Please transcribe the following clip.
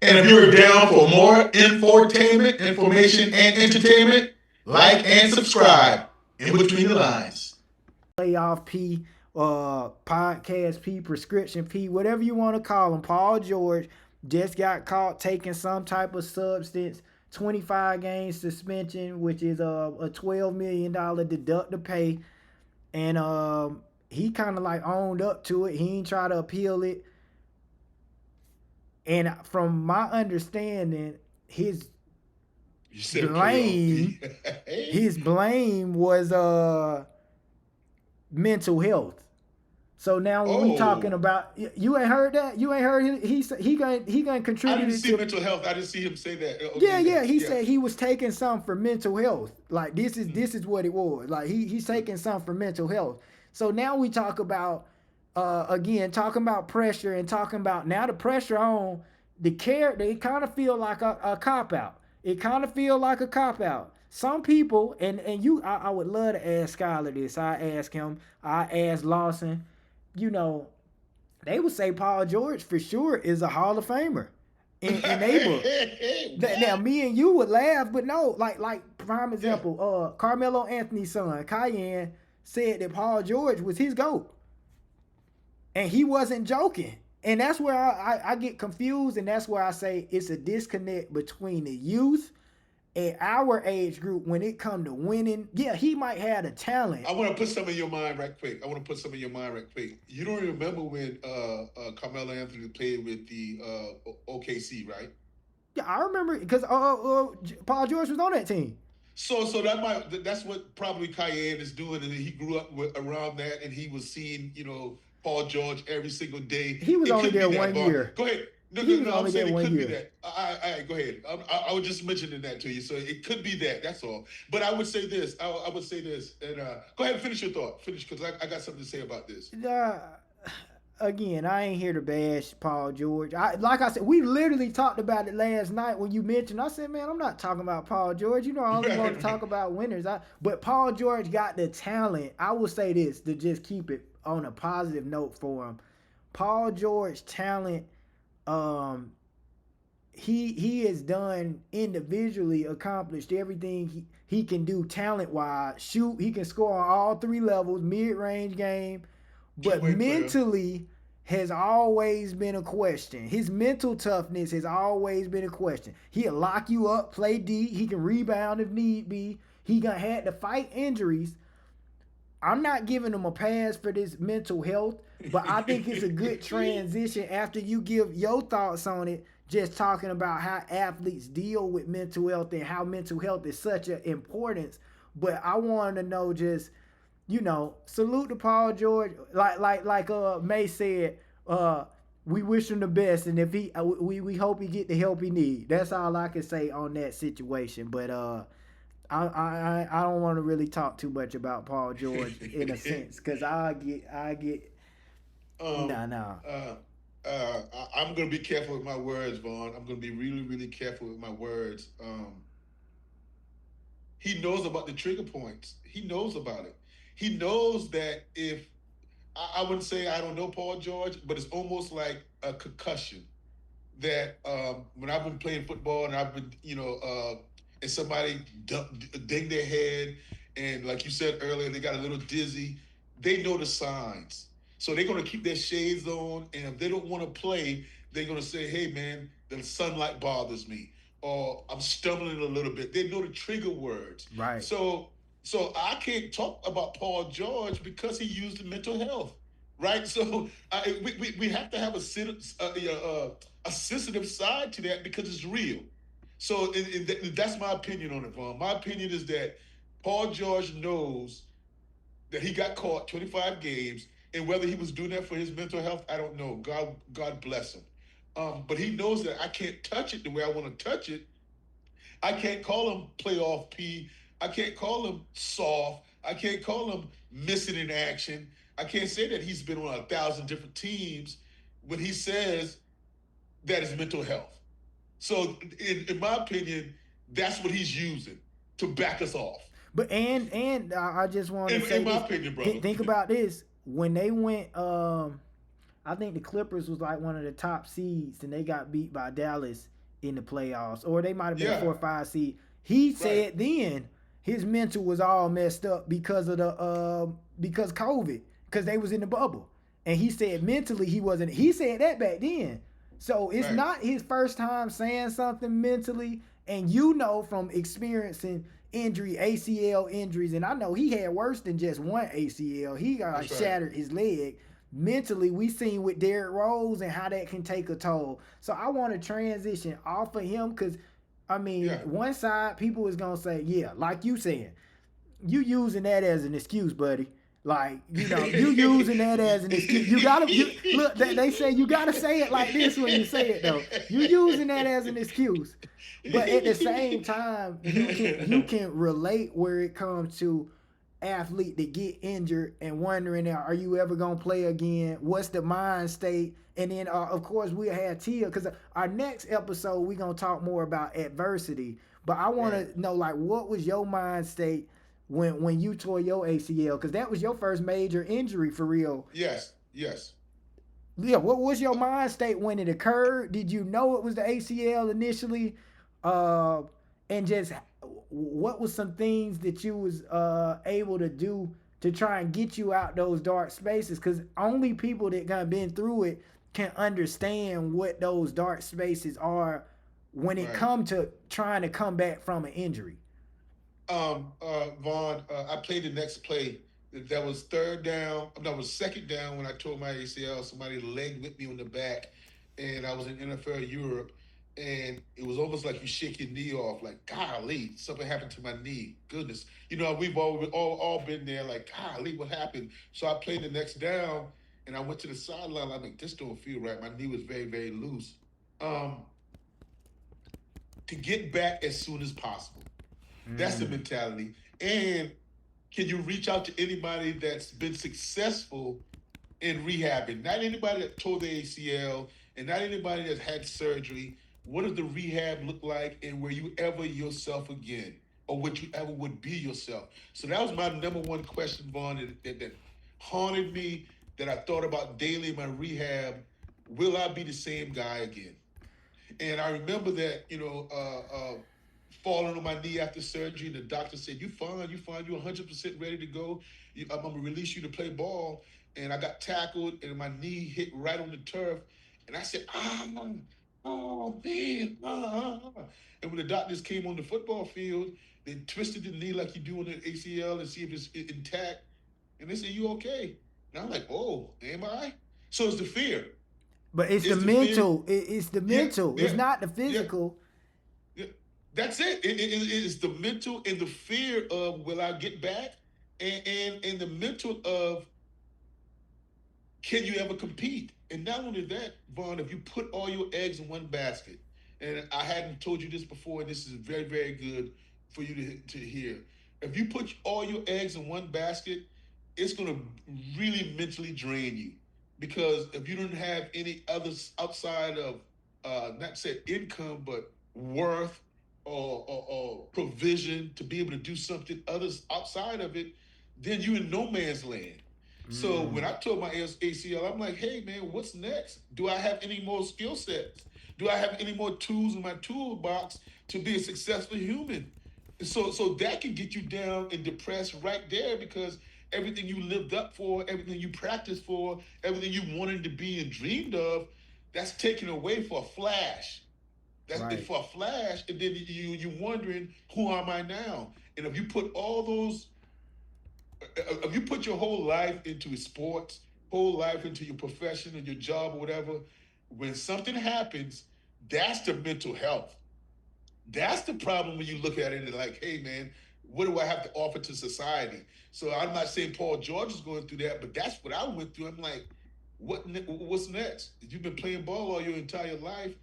And if you're down for more infotainment, information, and entertainment, like and subscribe in between the lines. Playoff P, podcast P, prescription P, whatever you want to call him. Paul George just got caught taking some type of substance. 25 game suspension, which is a $12 million deductible pay. And he kind of like owned up to it. He ain't try to appeal it. And from my understanding, his blame, his blame was mental health. So now when we talking about, you ain't heard that? You ain't heard he gonna contribute. I didn't see mental health. I didn't see him say that. Okay, yeah. He said he was taking something for mental health. Like this is what it was. Like he's taking something for mental health. So now we talk about again talking about pressure and talking about now the pressure on the character. It kind of feel like a cop out. It kind of feel like a cop out. Some people and you, I would love to ask Skyler this. I ask him. I ask Lawson. You know, they would say Paul George for sure is a Hall of Famer in they book. Now me and you would laugh, but no, like prime example, Carmelo Anthony's son, Cayenne, said that Paul George was his GOAT. And he wasn't joking. And that's where I get confused, and that's where I say it's a disconnect between the youth and our age group when it come to winning. Yeah, he might have the talent. I want to put some in your mind right quick. You don't remember when Carmelo Anthony played with the OKC, right? Yeah, I remember because Paul George was on that team. So that's what probably Cayenne is doing, and he grew up around that, and he was seeing Paul George every single day. He was only there 1 year. Go ahead. No, I'm saying it could be that. Go ahead. I was just mentioning that to you. So it could be that. That's all. But I would say this. I would say this. And go ahead and finish your thought. Finish, because I got something to say about this. Again, I ain't here to bash Paul George. Like I said, we literally talked about it last night when you mentioned. I said, man, I'm not talking about Paul George. I only want to talk about winners. But Paul George got the talent. I will say this to just keep it on a positive note for him. Paul George talent. He has done individually accomplished everything he can do talent wise. Shoot, he can score on all three levels, mid-range game, but mentally has always been a question. His mental toughness has always been a question. He'll lock you up, play D, he can rebound if need be. He had to fight injuries. I'm not giving him a pass for this mental health, but I think it's a good transition after you give your thoughts on it, just talking about how athletes deal with mental health and how mental health is such an importance. But I wanted to know just, salute to Paul George. Like May said, we wish him the best, and if we hope he get the help he need. That's all I can say on that situation. But I don't want to really talk too much about Paul George in a sense, because I get I'm gonna be careful with my words, Vaughn. I'm gonna be really, really careful with my words. He knows about the trigger points. He knows about it. He knows that if I wouldn't say I don't know Paul George, but it's almost like a concussion. That when I've been playing football and I've been, and somebody ding their head, and like you said earlier, they got a little dizzy. They know the signs, so they're gonna keep their shades on, and if they don't want to play, they're gonna say, "Hey, man, the sunlight bothers me, or I'm stumbling a little bit." They know the trigger words, right? So I can't talk about Paul George because he used mental health, right? So we have to have a sensitive side to that because it's real. So that's my opinion on it, Vaughn. My opinion is that Paul George knows that he got caught 25 games, and whether he was doing that for his mental health, I don't know. God bless him. But he knows that I can't touch it the way I want to touch it. I can't call him playoff P. I can't call him soft. I can't call him missing in action. I can't say that he's been on 1,000 different teams when he says that is mental health. So, in my opinion, that's what he's using to back us off. But and I just want to say, in my opinion, brother, think about this: when they went, I think the Clippers was like one of the top seeds, and they got beat by Dallas in the playoffs, or they might have been a Yeah. 4 or 5 seed. He Right. said then his mental was all messed up because of the because COVID, because they was in the bubble, and he said mentally he wasn't. He said that back then. So it's Right. not his first time saying something mentally, and you know from experiencing injury, ACL injuries, and I know he had worse than just one ACL. He got That's right. shattered his leg. Mentally, we seen with Derrick Rose and how that can take a toll. So I want to transition off of him because, I mean, Yeah. one side people is gonna say, yeah, like you saying, you using that as an excuse, buddy. Like, you using that as an excuse. You gotta look. They say you gotta say it like this when you say it though. You using that as an excuse, but at the same time, you can relate where it comes to athlete that get injured and wondering, are you ever gonna play again? What's the mind state? And then, of course, we'll have Tia because our next episode we gonna talk more about adversity. But I want Right. to know, like, what was your mind state when you tore your ACL? Because that was your first major injury for real. Yes. Yes. Yeah, what was your mind state when it occurred? Did you know it was the ACL initially? Uh, and just what was some things that you was able to do to try and get you out those dark spaces? Because only people that kind of been through it can understand what those dark spaces are when it Right. come to trying to come back from an injury. Vaughn, I played the next play. That was third down. That was second down when I tore my ACL. Somebody leg whipped me on the back, and I was in NFL Europe, and it was almost like you shake your knee off. Like, golly, something happened to my knee. Goodness, we've all been there. Like, golly, what happened? So I played the next down, and I went to the sideline. I'm like, this don't feel right. My knee was very, very loose. Um, to get back as soon as possible. That's the Mm. mentality. And can you reach out to anybody that's been successful in rehabbing? Not anybody that tore the ACL and not anybody that's had surgery. What does the rehab look like? And were you ever yourself again? Or would you ever would be yourself? So that was my number one question, Vaughn, that haunted me, that I thought about daily in my rehab. Will I be the same guy again? And I remember that, falling on my knee after surgery, and the doctor said, "You fine, you fine, you 100% ready to go. I'm gonna release you to play ball." And I got tackled, and my knee hit right on the turf, and I said, oh man, And when the doctors came on the football field, they twisted the knee like you do on the ACL and see if it's intact, and they said, "You okay?" And I'm like, "Oh, am I?" So it's the fear. But it's the It's the fear. mental. It's the Yeah, mental. It's yeah, not the yeah. physical. Yeah, that's it. It's the mental and the fear of will I get back, and the mental of can you ever compete? And not only that, Vaughn, if you put all your eggs in one basket, and I hadn't told you this before, and this is very, very good for you to hear. If you put all your eggs in one basket, it's going to really mentally drain you. Because if you don't have any others outside of, not say income, but worth or provision to be able to do something others outside of it, then you in no man's land. So when Mm. I told my ACL, I'm like, hey man, what's next? Do I have any more skill sets? Do I have any more tools in my toolbox to be a successful human? So that can get you down and depressed right there because everything you lived up for, everything you practiced for, everything you wanted to be and dreamed of, that's taken away for a flash. That's it Right. for a flash, and then you wondering who am I now? And if you put all those if you put your whole life into sports, whole life into your profession and your job or whatever, when something happens, that's the mental health. That's the problem when you look at it and like, hey man, what do I have to offer to society? So I'm not saying Paul George is going through that, but that's what I went through. I'm like, what's next? You've been playing ball all your entire life.